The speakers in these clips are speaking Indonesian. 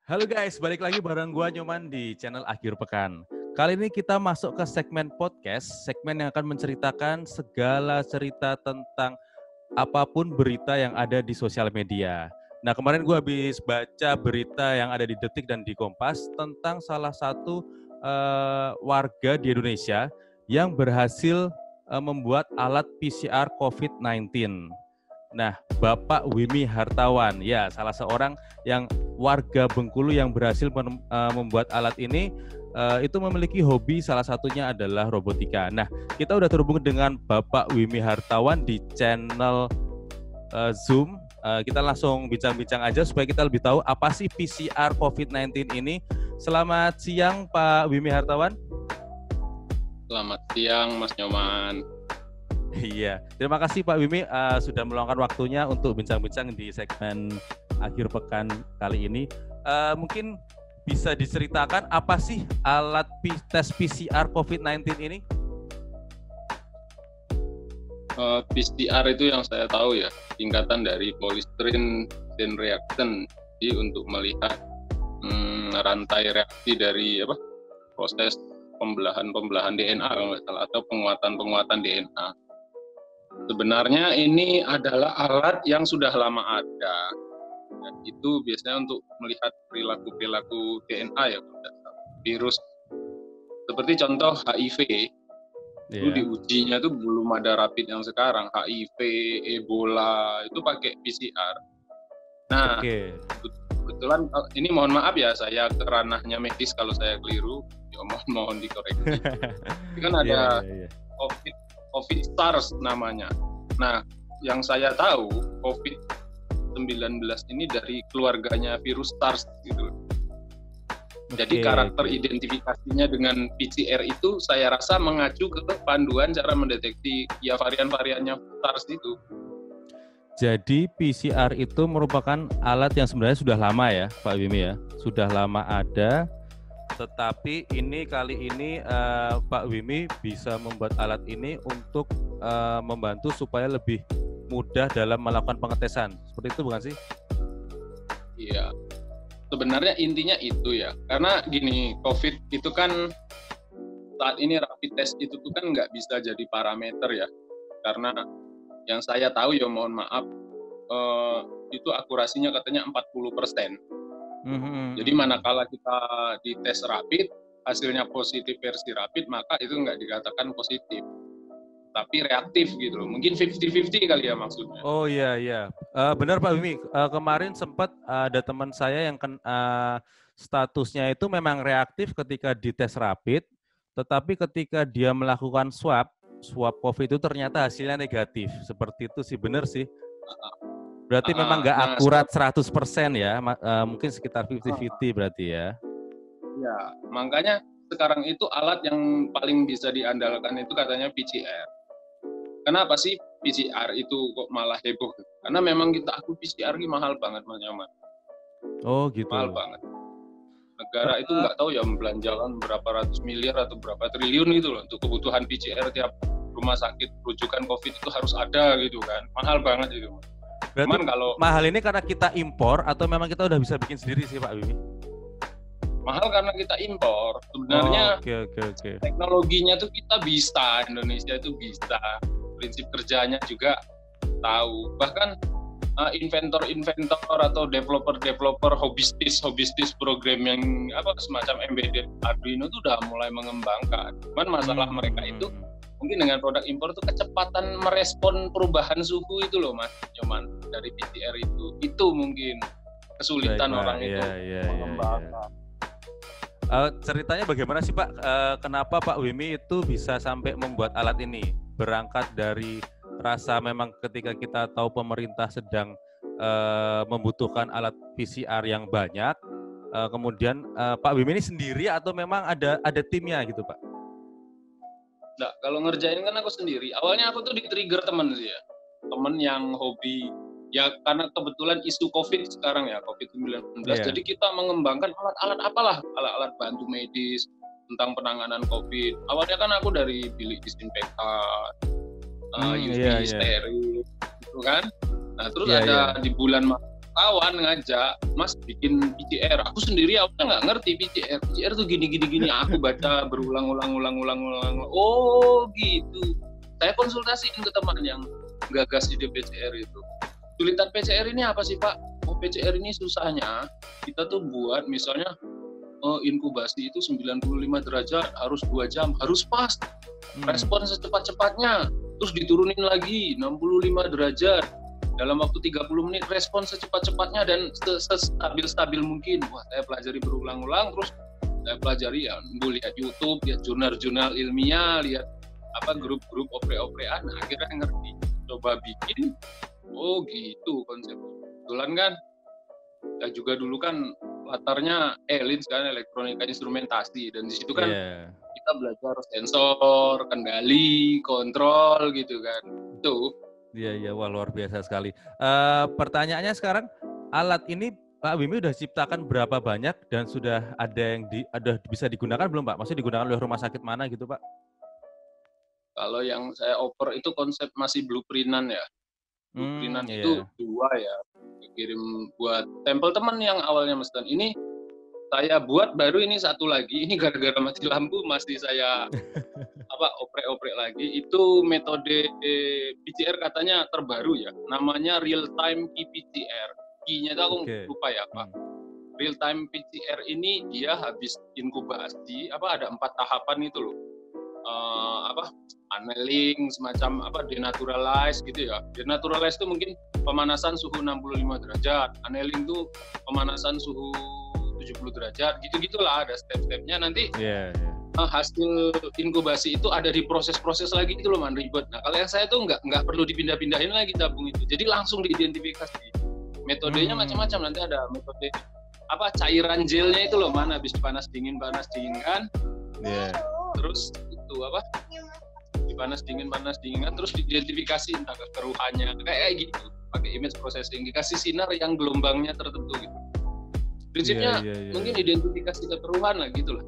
Halo guys, balik lagi bareng gua Nyoman di channel Akhir Pekan. Kali ini kita masuk ke segmen podcast, segmen yang akan menceritakan segala cerita tentang apapun berita yang ada di sosial media. Nah, kemarin gua habis baca berita yang ada di Detik dan di Kompas tentang salah satu warga di Indonesia yang berhasil membuat alat PCR COVID-19. Nah, Bapak Wimi Hartawan, ya salah seorang yang warga Bengkulu yang berhasil membuat alat ini, itu memiliki hobi salah satunya adalah robotika. Nah, kita udah terhubung dengan Bapak Wimi Hartawan di channel Zoom. Kita langsung bincang-bincang aja supaya kita lebih tahu apa sih PCR COVID-19 ini. Selamat siang Pak Wimi Hartawan. Selamat siang Mas Nyoman. Iya, terima kasih Pak Wimi sudah meluangkan waktunya untuk bincang-bincang di segmen Akhir Pekan kali ini. Mungkin bisa diceritakan apa sih alat tes PCR COVID-19 ini? PCR itu yang saya tahu ya, singkatan dari polystyrene chain reaction. Jadi untuk melihat rantai reaksi dari proses pembelahan DNA kalau nggak salah, atau penguatan DNA. Sebenarnya ini adalah alat yang sudah lama ada, dan itu biasanya untuk melihat perilaku DNA ya, virus. Seperti contoh HIV, itu diujinya tuh belum ada rapid yang sekarang. HIV, Ebola itu pakai PCR. Nah, kebetulan ini mohon maaf ya, saya ke ranahnya medis kalau saya keliru, ya mohon dikoreksi. Ini kan ada COVID SARS namanya. Nah, yang saya tahu COVID-19 ini dari keluarganya virus SARS gitu. Jadi karakter identifikasinya dengan PCR itu saya rasa mengacu ke panduan cara mendeteksi ya varian-variannya SARS itu. Jadi PCR itu merupakan alat yang sebenarnya sudah lama ya, Pak Wimi ya. Sudah lama ada. Tetapi kali ini Pak Wimi bisa membuat alat ini untuk membantu supaya lebih mudah dalam melakukan pengetesan. Seperti itu bukan sih? Iya. Sebenarnya intinya itu ya. Karena gini, COVID itu kan saat ini rapid test itu tuh kan nggak bisa jadi parameter ya. Karena yang saya tahu ya mohon maaf, itu akurasinya katanya 40%. Jadi manakala kita dites rapid, hasilnya positif versi rapid, maka itu nggak dikatakan positif, tapi reaktif gitu loh. Mungkin 50-50 kali ya maksudnya. Oh iya. Benar Pak Wimi, kemarin sempat ada teman saya yang statusnya itu memang reaktif ketika dites rapid, tetapi ketika dia melakukan swab COVID itu ternyata hasilnya negatif. Seperti itu sih, benar sih. Berarti memang nggak akurat 100% ya, mungkin sekitar 50-50 berarti ya. Ya, makanya sekarang itu alat yang paling bisa diandalkan itu katanya PCR. Kenapa sih PCR itu kok malah heboh? Karena memang aku PCR ini mahal banget Mas Nyoman. Oh gitu. Mahal banget. Negara itu nggak tahu ya membelanjakan berapa ratus miliar atau berapa triliun gitu loh untuk kebutuhan PCR. Tiap rumah sakit rujukan COVID itu harus ada gitu kan. Mahal banget itu. Berarti kalau mahal ini karena kita impor atau memang kita udah bisa bikin sendiri sih Pak Wimi? Mahal karena kita impor. Sebenarnya teknologinya tuh kita bisa, Indonesia itu bisa. Prinsip kerjanya juga tahu. Bahkan inventor atau developer hobistis program yang semacam embedded Arduino itu udah mulai mengembangkan. Cuman masalah mereka itu mungkin dengan produk impor itu kecepatan merespon perubahan suhu itu loh Mas Nyoman, dari PCR itu mungkin kesulitan orang itu mengembangkan. Ceritanya bagaimana sih Pak? Kenapa Pak Wimi itu bisa sampai membuat alat ini? Berangkat dari rasa memang ketika kita tahu pemerintah sedang membutuhkan alat PCR yang banyak, kemudian Pak Wimi ini sendiri atau memang ada timnya gitu Pak? Nah, kalau ngerjain kan aku sendiri. Awalnya aku tuh di-trigger temen sih ya. Temen yang hobi. Ya karena kebetulan isu COVID sekarang ya, COVID-19. Jadi kita mengembangkan alat-alat alat bantu medis tentang penanganan COVID. Awalnya kan aku dari bilik disinfektan, UV steril, gitu kan. Nah terus di bulan kawan ngajak, Mas bikin PCR. Aku sendiri awalnya nggak ngerti PCR. PCR tuh gini. Aku baca berulang-ulang. Oh gitu. Saya konsultasiin ke teman yang gagas ide PCR itu. Sulitan PCR ini apa sih Pak? Oh PCR ini susahnya kita tuh buat misalnya inkubasi itu 95 derajat harus 2 jam, harus pas. Respon secepat-cepatnya. Terus diturunin lagi 65 derajat. Dalam waktu 30 menit respon secepat-cepatnya dan stabil mungkin. Wah, saya pelajari berulang-ulang, terus saya pelajari ya, lihat YouTube, lihat jurnal-jurnal ilmiah, lihat grup-grup opre-oprean, akhirnya ngerti. Coba bikin, oh gitu konsep. Kebetulan kan, saya juga dulu kan latarnya ELINS kan, elektronika instrumentasi, dan di situ kan kita belajar sensor, kendali, kontrol gitu kan. Itu. Iya, wah luar biasa sekali. Pertanyaannya sekarang, alat ini Pak Wimi udah ciptakan berapa banyak dan sudah ada yang ada bisa digunakan belum Pak? Maksudnya digunakan oleh rumah sakit mana gitu Pak? Kalau yang saya oper itu konsep masih blueprintan ya. Blueprintan itu 2 ya. Kirim buat sampel teman yang awalnya mesen. Ini saya buat baru ini 1 lagi. Ini gara-gara mati lampu masih saya oprek-oprek lagi. Itu metode PCR katanya terbaru ya. Namanya real time PCR. Q-nya itu aku lupa ya Pak. Real time PCR ini dia habis inkubasi ada 4 tahapan itu loh. Annealing, semacam denaturalize gitu ya. Denaturalize itu mungkin pemanasan suhu 65 derajat. Annealing itu pemanasan suhu 70 derajat. Gitu-gitulah ada step-stepnya nanti. Hasil inkubasi itu ada di proses-proses lagi gitu loh, ribet. Nah, kalau yang saya tuh nggak perlu dipindah-pindahin lagi tabung itu. Jadi langsung diidentifikasi. Metodenya macam-macam. Nanti ada metode cairan gelnya itu loh, mana habis panas dingin kan. Terus itu dipanas dingin kan, terus diidentifikasi entah keruhannya kayak gitu, pakai image processing, dikasih sinar yang gelombangnya tertentu gitu. Prinsipnya mungkin identifikasi kekeruhan lah gitu lah.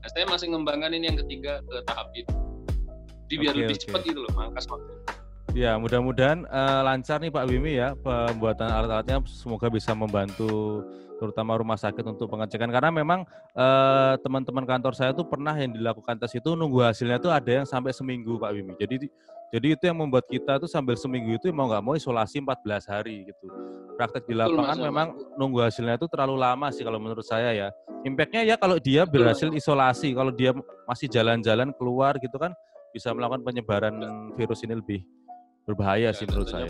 Nah, saya masih ngembangkan ini yang ketiga ke tahap itu. Jadi biar lebih cepat gitu loh, mangkas waktu. Ya, mudah-mudahan lancar nih Pak Wimi ya, pembuatan alat-alatnya semoga bisa membantu terutama rumah sakit untuk pengecekan, karena memang teman-teman kantor saya tuh pernah yang dilakukan tes itu nunggu hasilnya tuh ada yang sampai seminggu Pak Wimi. Jadi itu yang membuat kita tuh sambil seminggu itu mau nggak mau isolasi 14 hari gitu. Praktek di lapangan memang nunggu hasilnya itu terlalu lama sih kalau menurut saya ya. Impact-nya ya kalau dia berhasil isolasi, kalau dia masih jalan-jalan keluar gitu kan bisa melakukan penyebaran virus ini lebih berbahaya sih menurut saya.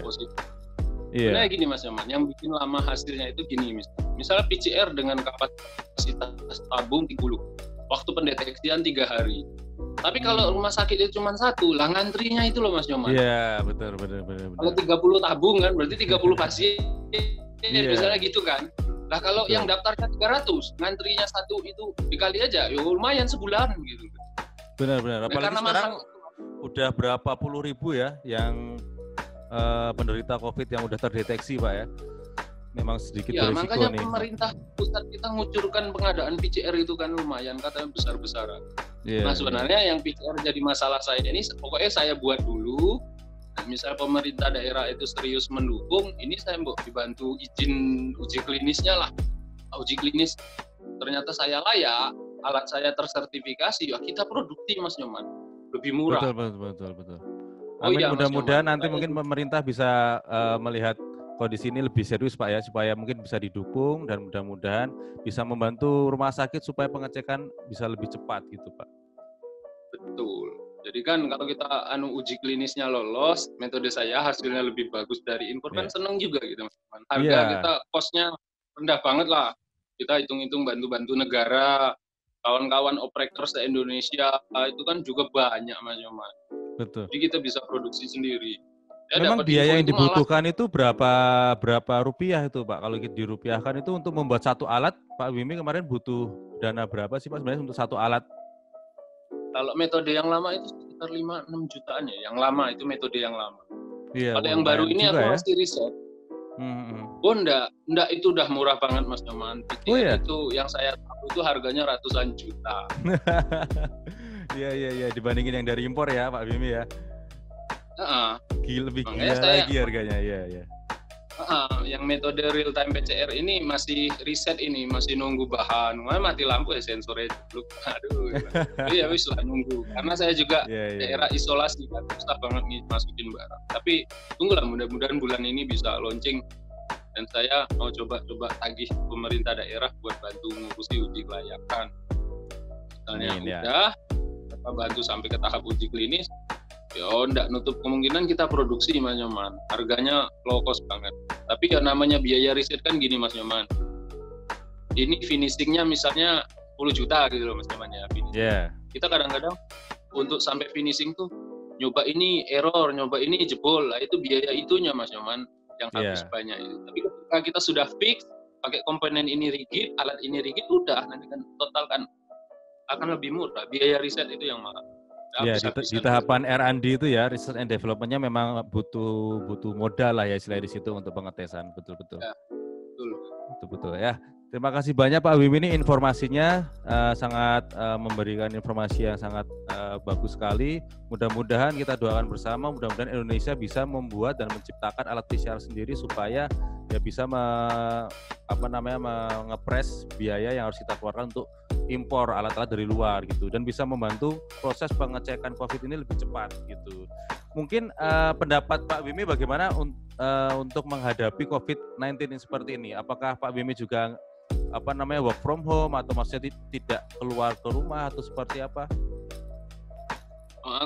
Sebenarnya gini Mas Nyoman, yang bikin lama hasilnya itu gini, misalnya PCR dengan kapasitas tabung 30, waktu pendeteksian 3 hari. Tapi kalau rumah sakit itu cuma 1, lah ngantrinya itu loh Mas Nyoman. Iya, betul. Kalau 30 tabung kan, berarti 30 pasien, misalnya gitu kan. Lah kalau yang daftarnya 300, ngantrinya 1 itu dikali aja, ya lumayan sebulan gitu. Benar. Apalagi sekarang udah berapa puluh ribu ya yang penderita COVID yang udah terdeteksi Pak ya. Memang sedikit berisiko nih. Ya makanya pemerintah pusat kita ngucurkan pengadaan PCR itu kan lumayan, katanya besar-besaran. Nah sebenarnya yang PCR jadi masalah saya ini, pokoknya saya buat dulu. Misal pemerintah daerah itu serius mendukung, ini saya dibantu izin uji klinisnya lah. Uji klinis ternyata saya layak, alat saya tersertifikasi, ya kita produksi Mas Nyoman. Lebih murah. Betul. Amin, mudah-mudahan nanti mungkin pemerintah bisa melihat kondisi ini lebih serius Pak ya, supaya mungkin bisa didukung dan mudah-mudahan bisa membantu rumah sakit supaya pengecekan bisa lebih cepat gitu Pak. Betul. Jadi kan kalau kita uji klinisnya lolos, metode saya hasilnya lebih bagus dari impor kan seneng juga gitu Mas. Harga kita kosnya rendah banget lah. Kita hitung-hitung bantu-bantu negara, kawan-kawan operator se-Indonesia itu kan juga banyak Mas Nyoman. Betul. Jadi kita bisa produksi sendiri. Ya, memang biaya yang dibutuhkan itu berapa rupiah itu Pak? Kalau dirupiahkan itu untuk membuat satu alat, Pak Wimi kemarin butuh dana berapa sih Pak sebenarnya untuk satu alat? Kalau metode yang lama itu sekitar 5-6 jutaan ya. Yang lama itu metode yang lama. Iya, kalau yang baru ini aku masih riset. Oh enggak, itu udah murah banget Mas Nyoman. Itu yang saya tahu itu harganya ratusan juta. Iya, dibandingin yang dari impor ya Pak Wimi ya. Lebih gila lagi harganya, iya. Yang metode real time PCR ini masih riset ini, masih nunggu bahan. Mati lampu ya sensornya dulu. Aduh. Ya wis lah nunggu. Karena saya juga daerah isolasi kan, susah banget nih masukin barang. Tapi tunggulah mudah-mudahan bulan ini bisa launching. Dan saya mau coba tagih pemerintah daerah buat bantu ngurusi uji kelayakan. Misalnya udah, kita bantu sampai ke tahap uji klinis. Ya, enggak nutup kemungkinan kita produksi Mas Nyoman. Harganya low cost banget. Tapi ya namanya biaya riset kan gini Mas Nyoman. Ini finishingnya misalnya 10 juta gitu loh Mas Nyoman ya. Kita kadang-kadang untuk sampai finishing tuh nyoba ini error, nyoba ini jebol. Lah itu biaya itunya Mas Nyoman yang habis banyak itu. Tapi ketika kita sudah fix pakai komponen ini rigid, alat ini rigid, udah nanti kan total kan akan lebih murah. Biaya riset itu yang mahal. Ya, di tahapan R&D itu ya, research and development-nya memang butuh modal lah ya istilahnya di situ untuk pengetesan, betul-betul. Ya, betul ya. Terima kasih banyak Pak Wim, ini informasinya sangat memberikan informasi yang sangat bagus sekali. Mudah-mudahan kita doakan bersama, mudah-mudahan Indonesia bisa membuat dan menciptakan alat PCR sendiri supaya ya bisa mengepres biaya yang harus kita keluarkan untuk impor alat-alat dari luar gitu, dan bisa membantu proses pengecekan COVID ini lebih cepat gitu. Mungkin pendapat Pak Wimi bagaimana untuk menghadapi COVID-19 seperti ini? Apakah Pak Wimi juga work from home atau maksudnya tidak keluar ke rumah atau seperti apa?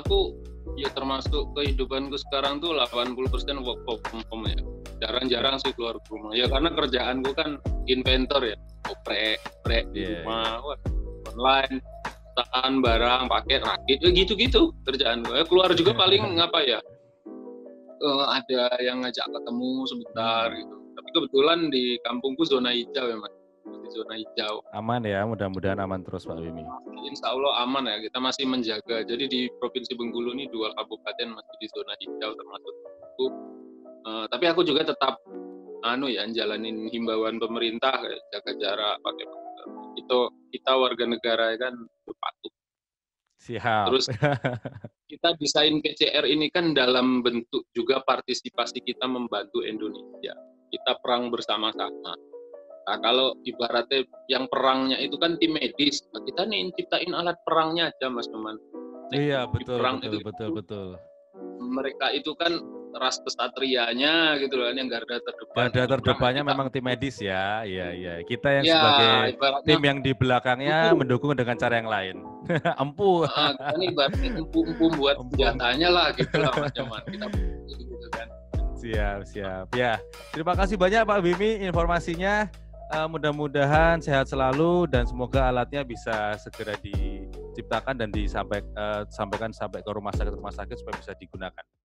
Aku ya termasuk kehidupanku sekarang tuh 80% work from home ya. Jarang-jarang sih keluar ke rumah. Ya karena kerjaanku kan inventor ya. Oprek di rumah, online, tahan barang, paket, rakit, gitu-gitu kerjaan gue. Keluar juga paling ngapa ya? Ada yang ngajak ketemu sebentar gitu. Tapi kebetulan di kampungku zona hijau ya Mas. Di zona hijau. Aman ya, mudah-mudahan aman terus Pak Wimi. Insya Allah aman ya, kita masih menjaga. Jadi di Provinsi Bengkulu ini 2 kabupaten masih di zona hijau termasuk aku. Tapi aku juga tetap jalanin himbauan pemerintah, jaga jarak, pakai masker. Itu kita warga negara kan patuh. Siap. Terus kita desain PCR ini kan dalam bentuk juga partisipasi kita membantu Indonesia. Kita perang bersama-sama. Nah, kalau ibaratnya yang perangnya itu kan tim medis, kita nih ciptain alat perangnya aja Mas Numan. Iya betul. Mereka itu kan ras kesatrianya gitu loh, yang garda terdepan. Garda terdepannya memang tim medis ya, iya. Kita yang sebagai tim yang di belakangnya mendukung dengan cara yang lain. Empu. Kita nih ibaratnya empu buat senjatanya lah gitu lah Mas Nyoman. Kita gitu kan. Siap. Ya, terima kasih banyak Pak Wimi informasinya. Mudah-mudahan sehat selalu dan semoga alatnya bisa segera diciptakan dan disampaikan sampai ke rumah sakit supaya bisa digunakan.